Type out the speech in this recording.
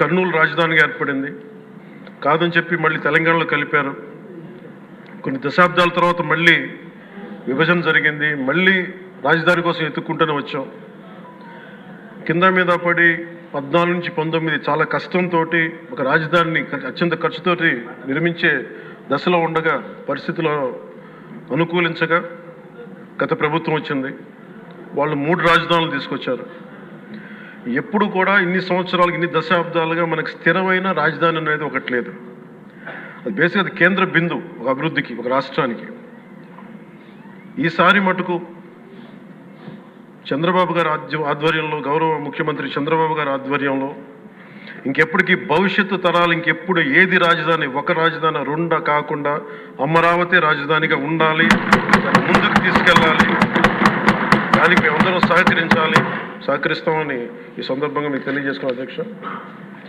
కర్నూలు రాజధానిగా ఏర్పడింది. కాదని చెప్పి మళ్ళీ తెలంగాణలో కలిపారు. కొన్ని దశాబ్దాల తర్వాత మళ్ళీ విభజన జరిగింది. మళ్ళీ రాజధాని కోసం ఎత్తుక్కుంటూనే వచ్చాం. కింద మీద పడి 14 నుంచి 19 చాలా కష్టంతో ఒక రాజధానిని అత్యంత ఖర్చుతోటి నిర్మించే దశలో ఉండగా పరిస్థితుల్లో అనుకూలించగా గత ప్రభుత్వం వచ్చింది. వాళ్ళు 3 రాజధానులు తీసుకొచ్చారు. ఎప్పుడు కూడా ఇన్ని సంవత్సరాలు ఇన్ని దశాబ్దాలుగా మనకు స్థిరమైన రాజధాని అనేది ఒకటి లేదు. అది బేసిక్గా అది కేంద్ర బిందు ఒక అభివృద్ధికి, ఒక రాష్ట్రానికి. ఈసారి మటుకు చంద్రబాబు గారి ఆధ్వర్యంలో, గౌరవ ముఖ్యమంత్రి చంద్రబాబు గారి ఆధ్వర్యంలో ఇంకెప్పటికీ భవిష్యత్తు తరాలు ఇంకెప్పుడు ఏది రాజధాని, ఒక రాజధాని 2 కాకుండా అమరావతి రాజధానిగా ఉండాలి, ముందుకు తీసుకెళ్ళాలి. దానికి మేమందరం సహకరించాలి, సహకరిస్తామని ఈ సందర్భంగా మీకు తెలియజేసుకున్నాను అధ్యక్ష.